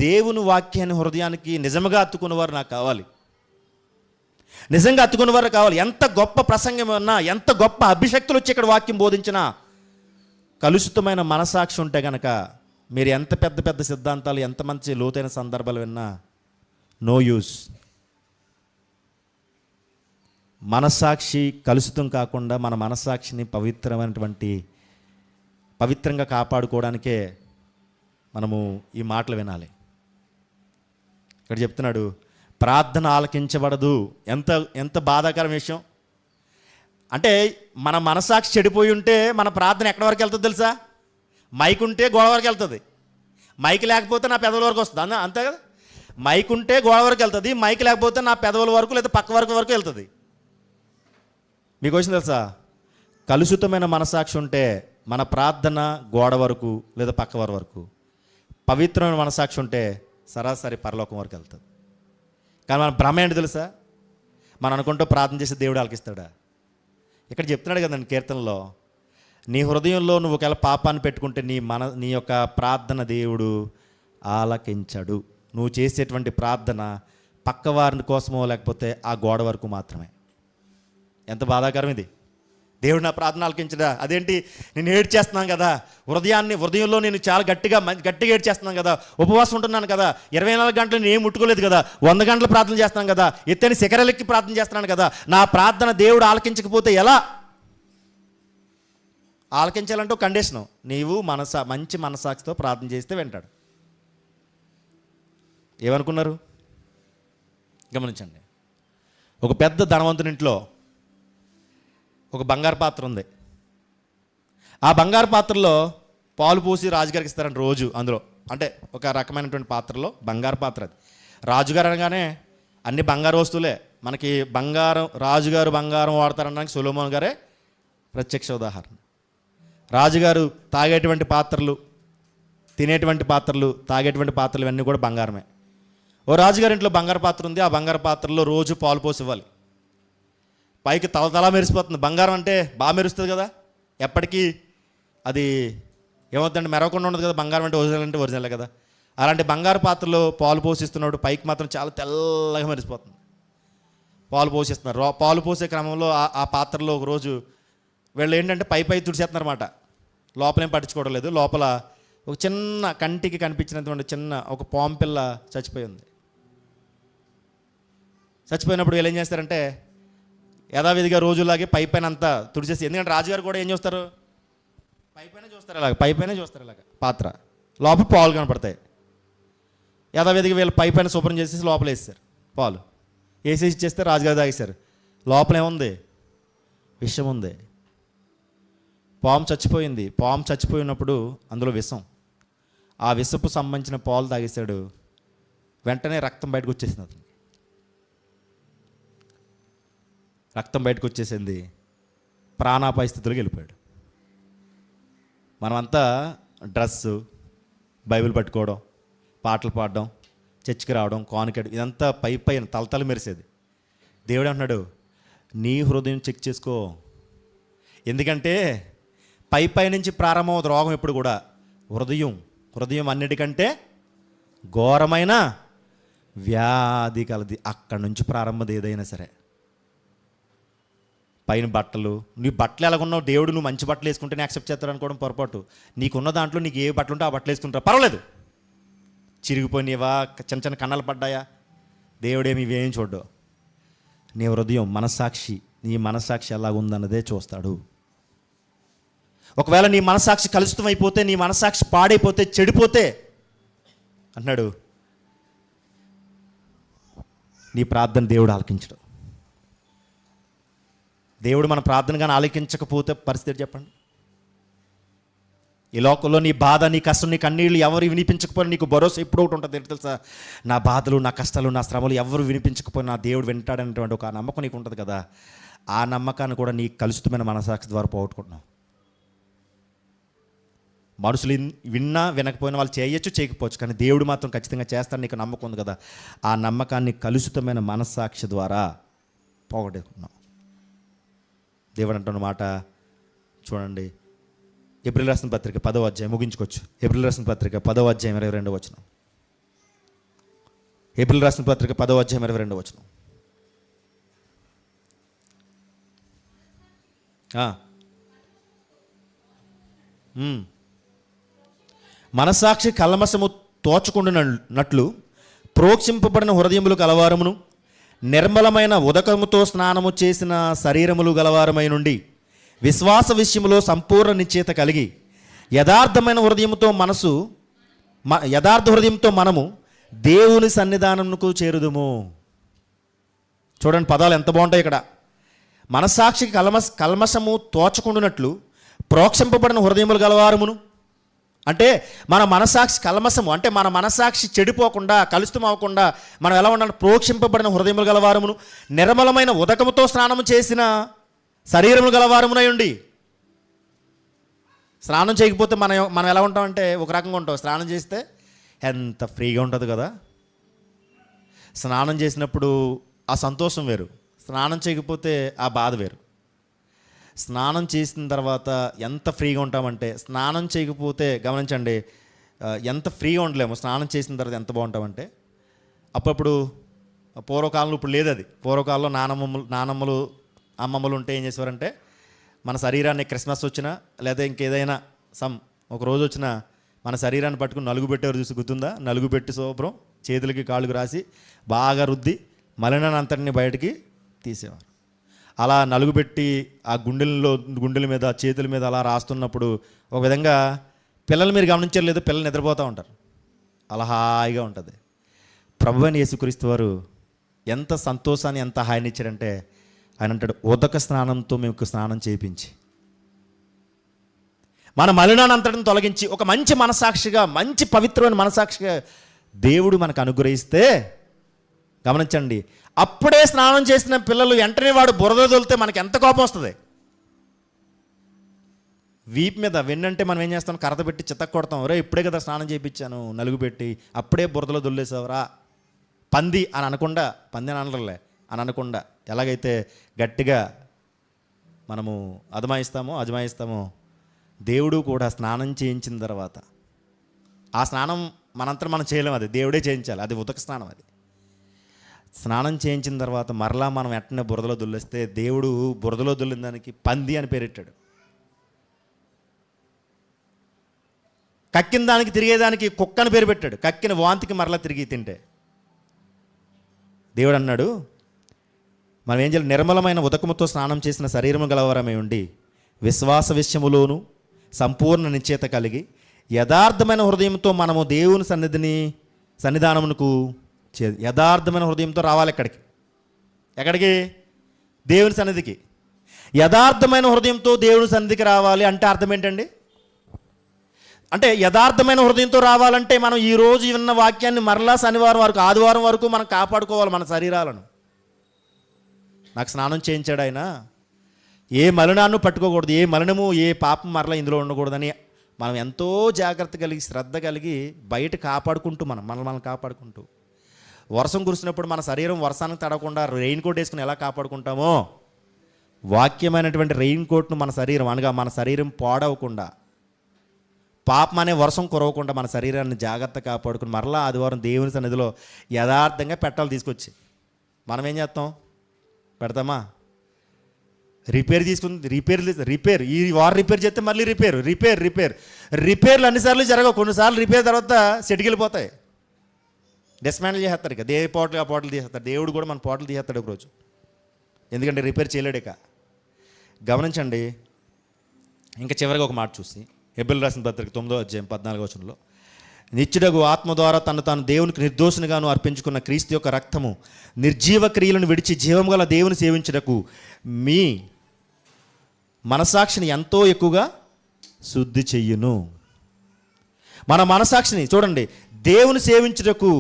దేవుని వాక్యాన్ని హృదయానికి నిజంగా అత్తుకున్నవారు నాకు కావాలి. నిజంగా అత్తుకున్నవారు కావాలి. ఎంత గొప్ప ప్రసంగం ఉన్నా, ఎంత గొప్ప అభిషక్తులు వచ్చి ఇక్కడ వాక్యం బోధించినా కలుషితమైన మనసాక్షి ఉంటే కనుక మీరు ఎంత పెద్ద పెద్ద సిద్ధాంతాలు, ఎంత మంచి లోతైన సందర్భాలు విన్నా నో యూస్. మనస్సాక్షి కలుషితం కాకుండా మన మనస్సాక్షిని పవిత్రంగా కాపాడుకోవడానికే మనము ఈ మాటలు వినాలి. ఇక్కడ చెప్తున్నాడు ప్రార్థన ఆలకించబడదు. ఎంత బాధాకరం విషయం అంటే, మన మనస్సాక్షి చెడిపోయి ఉంటే మన ప్రార్థన ఎక్కడి వరకు వెళ్తుంది తెలుసా? మైక్ ఉంటే గోడ వరకు వెళ్తుంది, మైక్ లేకపోతే నా పెదవుల వరకు వస్తుంది. అంతే కదా. మైక్ ఉంటే గోడ వరకు వెళ్తుంది, మైక్ లేకపోతే నా పెదవుల వరకు లేదా పక్క వరకు వెళ్తుంది. మీకు వచ్చింది తెలుసా? కలుషితమైన మనసాక్షి ఉంటే మన ప్రార్థన గోడ వరకు లేదా పక్క వరకు, పవిత్రమైన మనసాక్షి ఉంటే సరాసరి పరలోకం వరకు వెళ్తుంది. కానీ మన భ్రమ ఏంటి తెలుసా? మనం అనుకుంటూ ప్రార్థన చేసి దేవుడు ఆలకిస్తాడా? ఇక్కడ చెప్తున్నాడు కదండి కీర్తనలో, నీ హృదయంలో నువ్వు ఒకవేళ పాపాన్ని పెట్టుకుంటే నీ యొక్క ప్రార్థన దేవుడు ఆలకించడు. నువ్వు చేసేటువంటి ప్రార్థన పక్కవారిని కోసమో లేకపోతే ఆ గోడ వరకు మాత్రమే. ఎంత బాధాకరం ఇది. దేవుడు నా ప్రార్థన ఆలకించడా? అదేంటి, నేను ఏడ్చేస్తున్నాను కదా, హృదయంలో నేను చాలా గట్టిగా ఏడ్చేస్తున్నాను కదా, ఉపవాసం ఉంటున్నాను కదా, 24 గంటలు నేను ఏం ముట్టుకోలేదు కదా, 100 గంటలు ప్రార్థన చేస్తున్నాను కదా, ఎత్తైన శిఖరాలెక్కి ప్రార్థన చేస్తున్నాను కదా, నా ప్రార్థన దేవుడు ఆలకించకపోతే ఎలా? ఆలకించాలంటే ఒక కండిషను, నీవు మంచి మనసాక్షితో ప్రార్థన చేస్తే వింటాడు. ఏమనుకున్నారు? గమనించండి. ఒక పెద్ద ధనవంతుని ఇంట్లో ఒక బంగారు పాత్ర ఉంది. ఆ బంగారు పాత్రలో పాలు పోసి రాజుగారికి ఇస్తారంట రోజు. అందులో అంటే ఒక రకమైనటువంటి పాత్రలో, బంగారు పాత్ర అది. రాజుగారు అనగానే అన్ని బంగారు వస్తువులే. మనకి బంగారం, రాజుగారు బంగారం వాడతారనడానికి సొలొమోన్ గారే ప్రత్యక్ష ఉదాహరణ. రాజుగారు తాగేటువంటి పాత్రలు, తినేటువంటి పాత్రలు, తాగేటువంటి పాత్రలు ఇవన్నీ కూడా బంగారమే. ఓ రాజుగారి ఇంట్లో బంగారు పాత్ర ఉంది. ఆ బంగారు పాత్రలో రోజు పాలు పోసి ఇవ్వాలి. పైకి తలతలా మెరిసిపోతుంది. బంగారం అంటే బాగా మెరుస్తుంది కదా, ఎప్పటికీ అది ఏమవుతుందంటే మెరవకుండా ఉండదు కదా. బంగారం అంటే ఒరిజినల్ కదా. అలాంటి బంగారు పాత్రలో పాలు పోసిస్తున్నప్పుడు పైకి మాత్రం చాలా తెల్లగా మెరిసిపోతుంది. పాలు పోసిస్తున్నారు. పాలు పోసే క్రమంలో ఆ పాత్రలో ఒకరోజు వీళ్ళు ఏంటంటే పై తుడిచేస్తున్నారన్నమాట. లోపలేం పట్టించుకోవడం లేదు. లోపల ఒక చిన్న కంటికి కనిపించినటువంటి చిన్న ఒక పాము పిల్ల చచ్చిపోయి ఉంది. చచ్చిపోయినప్పుడు వీళ్ళు ఏం చేస్తారంటే యథావిధిగా రోజులాగే పైన అంతా తుడిచేసి, ఎందుకంటే రాజుగారు కూడా ఏం చూస్తారు, పైపైనే చూస్తారు ఇలాగ పాత్ర, లోపల పాలు కనపడతాయి. యథావిధిగా వీళ్ళు పైన శుభ్రం చేసేసి లోపల వేస్తారు. పాలు వేసేసి ఇచ్చేస్తే రాజుగారు తాగేశారు. లోపల ఏముంది? విషం ఉంది. పాము చచ్చిపోయింది. పాము చచ్చిపోయినప్పుడు అందులో విషం. ఆ విషపు సంబంధించిన పాలు తాగేశాడు. వెంటనే రక్తం బయటకు వచ్చేసింది. అతనికి రక్తం బయటకు వచ్చేసింది. ప్రాణాపాయ స్థితిలోకి వెళ్ళిపోయాడు. మనమంతా డ్రెస్సు, బైబిల్ పట్టుకోవడం, పాటలు పాడడం, చర్చికి రావడం, కానుకడం, ఇదంతా పైన తలతల మెరిసేది. దేవుడు అంటున్నాడు, నీ హృదయం చెక్ చేసుకో. ఎందుకంటే పై నుంచి ప్రారంభం రోగం ఎప్పుడు కూడా హృదయం అన్నిటికంటే ఘోరమైన వ్యాధి కలది. అక్కడి నుంచి ప్రారంభం ఏదైనా సరే. పైన బట్టలు, నీ బట్టలు ఎలాగున్నావు, దేవుడు నువ్వు మంచి బట్టలు వేసుకుంటేనే యాక్సెప్ట్ చేస్తాడు అనుకోవడం పొరపాటు. నీకున్న దాంట్లో నీకు ఏ బట్టలు ఉంటే ఆ బట్టలు వేసుకుంటావు, పర్వాలేదు. చిరిగిపోయినవా, చిన్న చిన్న కన్నాలు పడ్డాయా, దేవుడేమి ఇవేం చూడ్డు. నీ హృదయం, నీ మనస్సాక్షి ఎలాగుందన్నదే చూస్తాడు. ఒకవేళ నీ మనస్సాక్షి కలుషితం అయిపోతే, నీ మనస్సాక్షి పాడైపోతే, చెడిపోతే అన్నాడు, నీ ప్రార్థన దేవుడు ఆలకించడు. దేవుడు మన ప్రార్థన కానీ ఆలకించకపోతే పరిస్థితి చెప్పండి. ఈ లోకంలో నీ బాధ, నీ కష్టం, నీ కన్నీళ్ళు ఎవరు వినిపించకపోయినా నీకు భరోసా ఎప్పుడు ఒకటి ఉంటుంది. ఏంటి తెలుసా? నా బాధలు, నా కష్టాలు, నా శ్రమలు ఎవరు వినిపించకపోయినా నా దేవుడు వింటాడనేటువంటి ఒక నమ్మకం నీకు ఉంటుంది కదా. ఆ నమ్మకాన్ని కూడా నీ కలుషితమైన మనసాక్షి ద్వారా పోగొట్టుకుంటున్నావు. మనుషులు విన్నా వినకపోయినా వాళ్ళు చేయకపోవచ్చు, కానీ దేవుడు మాత్రం ఖచ్చితంగా చేస్తాడు. నీకు నమ్మకం ఉంది కదా. ఆ నమ్మకాన్ని కలుషితమైన మనస్సాక్షి ద్వారా పోగొట్టుకున్నావు. దేవుడు అంటున్న మాట చూడండి. ఏప్రిల్ రాసిన పత్రిక 10వ అధ్యాయం, ముగించుకోవచ్చు. ఏప్రిల్ రాసిన పత్రిక 10వ అధ్యాయం 22వ వచనం. ఏప్రిల్ రాసిన పత్రిక 10వ అధ్యాయం 22వ వచనం. మనసాక్షి కల్మషము తోచుకుంటున్నట్లు ప్రోక్షింపబడిన హృదయములు గలవారమును, నిర్మలమైన ఉదకముతో స్నానము చేసిన శరీరములు గలవారమై నుండి విశ్వాస విషయములో సంపూర్ణ నిశ్చయత కలిగి యథార్థమైన యథార్థ హృదయంతో మనము దేవుని సన్నిధానమునకు చేరుదుము. చూడండి పదాలు ఎంత బాగుంటాయి ఇక్కడ. మనస్సాక్షికి కల్మషము తోచకుండునట్లు ప్రోక్షింపబడిన హృదయములు గలవారమును, అంటే మన మనసాక్షి కల్మషము అంటే మన మనసాక్షి చెడిపోకుండా, కలుషితం అవ్వకుండా మనం ఎలా ఉండాలి? ప్రోక్షింపబడిన హృదయములు గలవారమును, నిర్మలమైన ఉదకముతో స్నానము చేసిన శరీరములు గలవారమునై ఉండి. స్నానం చేయకపోతే మనం ఎలా ఉంటామంటే ఒక రకంగా ఉంటాం. స్నానం చేస్తే ఎంత ఫ్రీగా ఉంటుంది కదా. స్నానం చేసినప్పుడు ఆ సంతోషం వేరు, స్నానం చేయకపోతే ఆ బాధ వేరు. స్నానం చేసిన తర్వాత ఎంత ఫ్రీగా ఉంటామంటే, స్నానం చేయకపోతే గమనించండి ఎంత ఫ్రీగా ఉండలేము. స్నానం చేసిన తర్వాత ఎంత బాగుంటామంటే, అప్పుడప్పుడు పూర్వకాలంలో, ఇప్పుడు లేదు అది, పూర్వకాలంలో నానమ్మలు అమ్మమ్మలు ఉంటే ఏం చేసేవారంటే, మన శరీరాన్ని క్రిస్మస్ వచ్చినా లేదా ఇంకేదైనా ఒక రోజు వచ్చినా మన శరీరాన్ని పట్టుకుని నలుగు పెట్టేవారు. చూసి గుర్తుందా? నలుగు పెట్టి శుభ్రం చేతులకి కాళ్ళకు రాసి బాగా రుద్ది మలినాన్ని అంతటిని బయటికి తీసేవారు. అలా నలుగుపెట్టి ఆ గుండెల మీద చేతుల మీద అలా రాస్తున్నప్పుడు ఒక విధంగా పిల్లలు మీరు గమనించారు లేదు, పిల్లలు నిద్రపోతూ ఉంటారు, అలా హాయిగా ఉంటుంది. ప్రభువైన యేసుక్రీస్తు వారు ఎంత సంతోషాన్ని ఎంత హాయిని ఇచ్చాడంటే ఆయన అంటాడు, ఉదక స్నానంతో మీకు స్నానం చేయించి మన మలినాన్ని అంతటిని తొలగించి ఒక మంచి మనసాక్షిగా, మంచి పవిత్రమైన మనసాక్షిగా దేవుడు మనకు అనుగ్రహిస్తే, గమనించండి, అప్పుడే స్నానం చేసిన పిల్లలు వెంటనే వాడు బురద తోలితే మనకి ఎంత కోపం వస్తుంది. వీపు మీద వెన్నంటే మనం ఏం చేస్తాం, కరత పెట్టి చితక్ కొడతాం. రే ఇప్పుడే కదా స్నానం చేయించాను నలుగు పెట్టి, అప్పుడే బురదలో దొల్లేసావురా పంది అని అనకుండా, పంది అని అనలే అని అనకుండా ఎలాగైతే గట్టిగా మనము అజమాయిస్తామో దేవుడు కూడా స్నానం చేయించిన తర్వాత, ఆ స్నానం మనంతా మనం చేయలేము, అది దేవుడే చేయించాలి, అది ఉదక స్నానం. అది స్నానం చేయించిన తర్వాత మరలా మనం వెంటనే బురదలో దుల్లేస్తే దేవుడు బురదలో దుల్లిన దానికి పంది అని పేరెట్టాడు. కక్కిన దానికి తిరిగేదానికి కుక్కని పేరు పెట్టాడు. కక్కిన వాంతికి మరలా తిరిగి తింటే దేవుడు అన్నాడు, మనం ఏం చేయాలి, నిర్మలమైన ఉదకముతో స్నానం చేసిన శరీరము గలవారమై ఉండి విశ్వాస విషయములోను సంపూర్ణ నిశ్చయత కలిగి యథార్థమైన హృదయంతో మనము దేవుని సన్నిధానమునకు యథార్థమైన హృదయంతో రావాలి. ఎక్కడికి? దేవుని సన్నిధికి. యథార్థమైన హృదయంతో దేవుని సన్నిధికి రావాలి అంటే అర్థం ఏంటండి? అంటే యథార్థమైన హృదయంతో రావాలంటే మనం ఈరోజు విన్న వాక్యాన్ని మరలా శనివారం వరకు, ఆదివారం వరకు మనం కాపాడుకోవాలి మన శరీరాలను. నాకు స్నానం చేయించాడు ఆయన, ఏ మలినాన్ని పట్టుకోకూడదు, ఏ మలినము ఏ పాపం మరలా ఇందులో ఉండకూడదని మనం ఎంతో జాగ్రత్త కలిగి శ్రద్ధ కలిగి బయట కాపాడుకుంటూ మనం కాపాడుకుంటూ, వర్షం కురిసినప్పుడు మన శరీరం వర్షానికి తడకుండా రెయిన్ కోట్ వేసుకుని ఎలా కాపాడుకుంటామో, వాక్యమైనటువంటి రెయిన్ కోట్ను మన శరీరం అనగా మన శరీరం పాడవకుండా, పాపం అనే వర్షం కురవకుండా మన శరీరాన్ని జాగ్రత్త కాపాడుకుని మరలా ఆదివారం దేవుని సన్నిధిలో యథార్థంగా పెట్టాలి తీసుకొచ్చి. మనం ఏం చేస్తాం? పెడతామా? రిపేర్ ఈ వారం రిపేర్ చేస్తే మళ్ళీ రిపేర్లు అన్నిసార్లు జరగవు. కొన్నిసార్లు రిపేర్ తర్వాత సెటికెళ్ళిపోతాయి, డిస్మాండిల్ చేసేస్తారు. ఇక ఏ పోటలు ఆ పోటలు తీసేస్తారు. దేవుడు కూడా మన పోటలు తీసేస్తాడు ఒకరోజు, ఎందుకంటే రిపేర్ చేయలేడు. ఇక గమనించండి. ఇంకా చివరిగా ఒక మాట చూసి హెబ్రీయులకు రాసిన పత్రిక 9వ అధ్యాయం 14వ వచనంలో, నిత్యుడగు ఆత్మ ద్వారా తను దేవునికి నిర్దోషునిగాను అర్పించుకున్న క్రీస్తు యొక్క రక్తము నిర్జీవ క్రియలను విడిచి జీవం గల దేవుని సేవించుటకు మీ మనసాక్షిని ఎంతో ఎక్కువగా శుద్ధి చెయ్యును. మన మనసాక్షిని చూడండి, దేవుని సేవించుటకు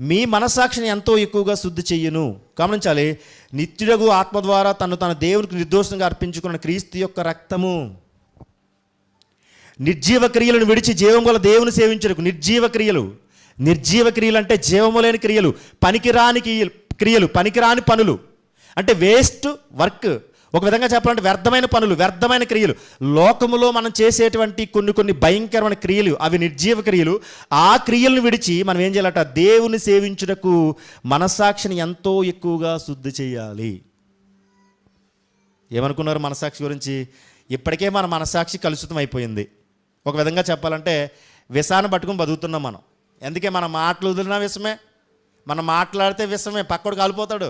మీ మనసాక్షిని ఎంతో ఎక్కువగా శుద్ధి చెయ్యును. గమనించాలి, నిత్యుడగు ఆత్మ ద్వారా తను దేవునికి నిర్దోషంగా అర్పించుకున్న క్రీస్తు యొక్క రక్తము నిర్జీవ క్రియలను విడిచి జీవం గల దేవుని సేవించుటకు. నిర్జీవ క్రియలు అంటే జీవము లేని క్రియలు, పనికిరాని క్రియలు, పనికిరాని పనులు, అంటే వేస్ట్ వర్క్. ఒక విధంగా చెప్పాలంటే వ్యర్థమైన పనులు, వ్యర్థమైన క్రియలు. లోకములో మనం చేసేటువంటి కొన్ని భయంకరమైన క్రియలు, అవి నిర్జీవ క్రియలు. ఆ క్రియలను విడిచి మనం ఏం చేయాలట? దేవుని సేవించుటకు మనస్సాక్షిని ఎంతో ఎక్కువగా శుద్ధి చేయాలి. ఏమనుకున్నారు మనస్సాక్షి గురించి? ఇప్పటికే మన మనస్సాక్షి కలుషితం అయిపోయింది. ఒక విధంగా చెప్పాలంటే విషాన్ని పట్టుకుని బతుకుతున్నాం మనం. ఎందుకే మన మాటలు వదిలినా విషమే, మనం మాట్లాడితే విషమే, పక్కడు కాలిపోతాడు.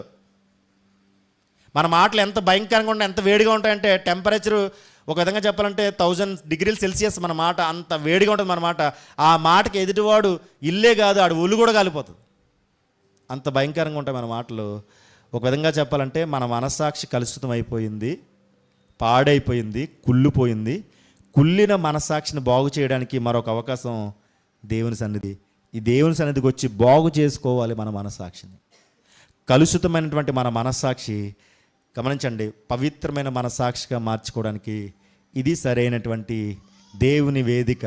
మన మాటలు ఎంత భయంకరంగా ఉంటాయి, ఎంత వేడిగా ఉంటాయంటే టెంపరేచరు ఒక విధంగా చెప్పాలంటే 1000 డిగ్రీల సెల్సియస్ మన మాట, అంత వేడిగా ఉంటుంది మన మాట. ఆ మాటకి ఎదుటివాడు ఇల్లే కాదు, ఆడు ఒళ్ళు కూడా కాలిపోతుంది, అంత భయంకరంగా ఉంటాయి మన మాటలు. ఒక విధంగా చెప్పాలంటే మన మనస్సాక్షి కలుషితం అయిపోయింది, పాడైపోయింది, కుళ్ళిపోయింది. కుళ్ళిన మనస్సాక్షిని బాగు చేయడానికి మరొక అవకాశం దేవుని సన్నిధి. ఈ దేవుని సన్నిధికి వచ్చి బాగు చేసుకోవాలి మన మనస్సాక్షిని. కలుషితమైనటువంటి మన మనస్సాక్షి, గమనించండి, పవిత్రమైన మనస్సాక్షిగా మార్చుకోవడానికి ఇది సరైనటువంటి దేవుని వేదిక,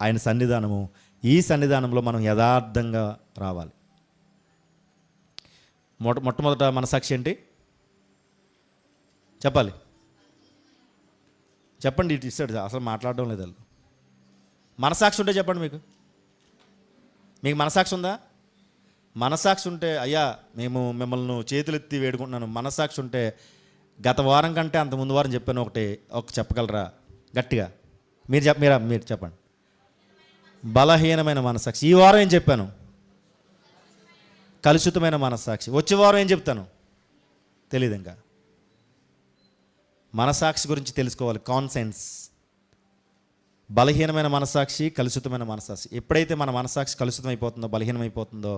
ఆయన సన్నిధానము. ఈ సన్నిధానంలో మనం యథార్థంగా రావాలి. మొట్టమొదట మనస్సాక్షి ఏంటి చెప్పాలి? చెప్పండి. ఇటు ఇస్తాడు, అసలు మాట్లాడడం లేదు వాళ్ళు. మనస్సాక్షి ఉంటే చెప్పండి. మీకు మనస్సాక్షి ఉందా? మనస్సాక్షి ఉంటే, అయ్యా మేము మిమ్మల్ని చేతులెత్తి వేడుకుంటున్నాను, మనస్సాక్షి ఉంటే గత వారం కంటే అంత ముందు వారం చెప్పాను ఒక చెప్పగలరా గట్టిగా? మీరు చెప్పండి. బలహీనమైన మనస్సాక్షి. ఈ వారం ఏం చెప్పాను? కలుషితమైన మనస్సాక్షి. వచ్చే వారం ఏం చెప్తాను తెలియదు. ఇంకా మనసాక్షి గురించి తెలుసుకోవాలి. కాన్సెన్స్. బలహీనమైన మనసాక్షి, కలుషితమైన మనసాక్షి. ఎప్పుడైతే మన మనసాక్షి కలుషితమైపోతుందో, బలహీనమైపోతుందో,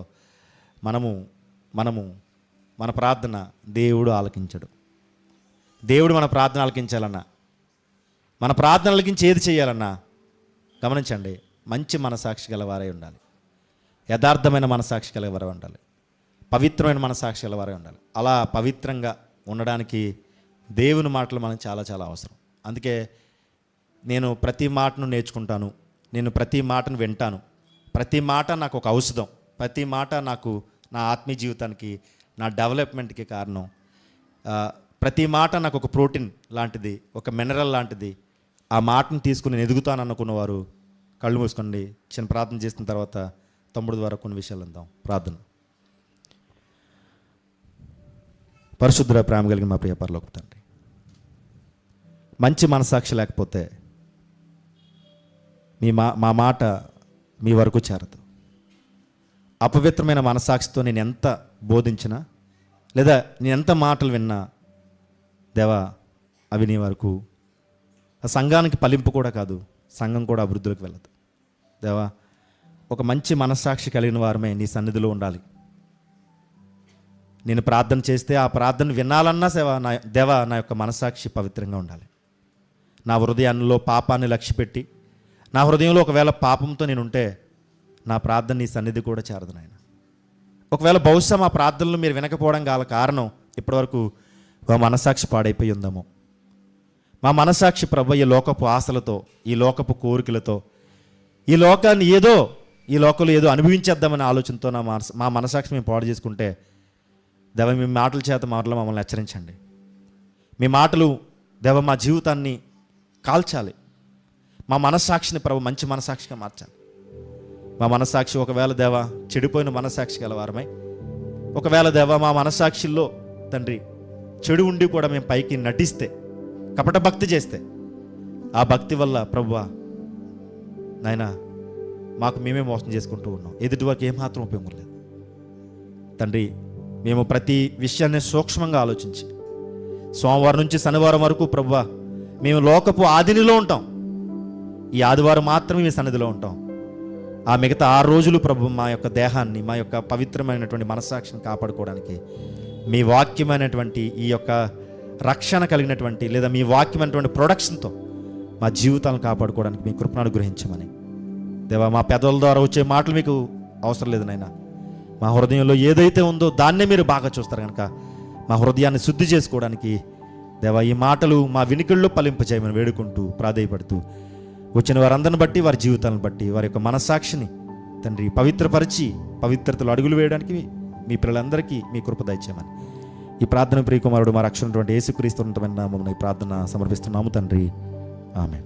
మనము మన ప్రార్థన దేవుడు ఆలకించడు. దేవుడు మన ప్రార్థన ఆలకించాలన్నా, మన ప్రార్థన ఆలకించి ఏది చేయాలన్నా గమనించండి, మంచి మనసాక్షి గలవారై ఉండాలి, యథార్థమైన మనసాక్షి గలవారై ఉండాలి, పవిత్రమైన మనసాక్షి గలవారై ఉండాలి. అలా పవిత్రంగా ఉండడానికి దేవుని మాటలు మనకు చాలా చాలా అవసరం. అందుకే నేను ప్రతి మాటను నేర్చుకుంటాను, నేను ప్రతి మాటను వింటాను. ప్రతి మాట నాకు ఒక ఔషధం, ప్రతి మాట నాకు నా ఆత్మీయ జీవితానికి, నా డెవలప్మెంట్కి కారణం. ప్రతి మాట నాకు ఒక ప్రోటీన్ లాంటిది, ఒక మినరల్ లాంటిది. ఆ మాటను తీసుకుని నేను ఎదుగుతాను అనుకున్నవారు కళ్ళు మూసుకోండి. చిన్న ప్రార్థన చేసిన తర్వాత తమ్ముడు ద్వారా కొన్ని విషయాలు అందాం. ప్రార్థన. పరిశుద్ధ ప్రేమ కలిగిన మా ప్రియ పరలోక తండ్రి, మంచి మనసాక్షి లేకపోతే మా మాట మీ వరకు చేరదు. అపవిత్రమైన మనసాక్షితో నేను ఎంత బోధించినా లేదా నేను ఎంత మాటలు విన్నా దేవా, అవి నీ వరకు ఆ సంఘానికి ఫలింపు కూడా కాదు, సంఘం కూడా అభివృద్ధిలోకి వెళ్ళదు. దేవా, ఒక మంచి మనస్సాక్షి కలిగిన వారమే నీ సన్నిధిలో ఉండాలి. నేను ప్రార్థన చేస్తే ఆ ప్రార్థన వినాలన్నా దేవా, నా యొక్క మనస్సాక్షి పవిత్రంగా ఉండాలి. నా హృదయాల్లో పాపాన్ని లక్ష్యపెట్టి, నా హృదయంలో ఒకవేళ పాపంతో నేను ఉంటే నా ప్రార్థన నీ సన్నిధి కూడా చేరదు నాయన. ఒకవేళ బహుశా మా ప్రార్థనలు మీరు వినకపోవడం గల కారణం ఇప్పటివరకు మా మనస్సాక్షి పాడైపోయి ఉందాము. మా మనస్సాక్షి ప్రభు ఈ లోకపు ఆశలతో, ఈ లోకపు కోరికలతో, ఈ లోకాన్ని ఈ లోకంలో ఏదో అనుభవించేద్దామనే ఆలోచనతో మా మనస్సాక్షి మేము పాడు చేసుకుంటే దేవ, మీ మాటల చేత మమ్మల్ని హెచ్చరించండి. మీ మాటలు దేవ మా జీవితాన్ని కాల్చాలి. మా మనస్సాక్షిని ప్రభు మంచి మనస్సాక్షిగా మార్చాలి. మా మనస్సాక్షి ఒకవేళ దేవ చెడిపోయిన మనస్సాక్షి గలవారమై, ఒకవేళ దేవ మా మనస్సాక్షిలో తండ్రి చెడు ఉండి కూడా మేము పైకి నటిస్తే, కపట భక్తి చేస్తే, ఆ భక్తి వల్ల ప్రభువా నాయన మాకు మేమే మోసం చేసుకుంటూ ఉన్నాం. ఎదుటివారికి ఏమాత్రం ఉపయోగం లేదు తండ్రి. మేము ప్రతి విషయాన్ని సూక్ష్మంగా ఆలోచించి సోమవారం నుంచి శనివారం వరకు ప్రభువా మేము లోకపు ఆదినిలో ఉంటాం. ఈ ఆదివారం మాత్రమే మీ సన్నిధిలో ఉంటాం. ఆ మిగతా 6 రోజులు ప్రభు మా యొక్క దేహాన్ని, మా యొక్క పవిత్రమైనటువంటి మనస్సాక్షిని కాపాడుకోవడానికి మీ వాక్యమైనటువంటి ఈ యొక్క రక్షణ కలిగినటువంటి లేదా మీ వాక్యమైనటువంటి ప్రొడక్షన్తో మా జీవితాలను కాపాడుకోవడానికి మీ కృపను అనుగ్రహించమని దేవా, మా పెదవుల ద్వారా వచ్చే మాటలు మీకు అవసరం లేదు నాయన. మా హృదయంలో ఏదైతే ఉందో దాన్నే మీరు బాగా చూస్తారు కనుక మా హృదయాన్ని శుద్ధి చేసుకోవడానికి దేవా ఈ మాటలు మా వినికిళ్ళలో ఫలింపజేయమని వేడుకుంటూ ప్రాధేయపడుతూ వచ్చిన వారందరిని బట్టి, వారి జీవితాలను బట్టి, వారి యొక్క మనస్సాక్షిని తండ్రి పవిత్రపరిచి పవిత్రతలు అడుగులు వేయడానికి మీ పిల్లలందరికీ మీ కృప దయచేయమని ఈ ప్రార్థన ప్రియకుమారుడు మా రక్షణ యేసుక్రీస్తు ఉన్నతమైన నామమున ఈ ప్రార్థన సమర్పిస్తున్నాము తండ్రి. ఆమేన్.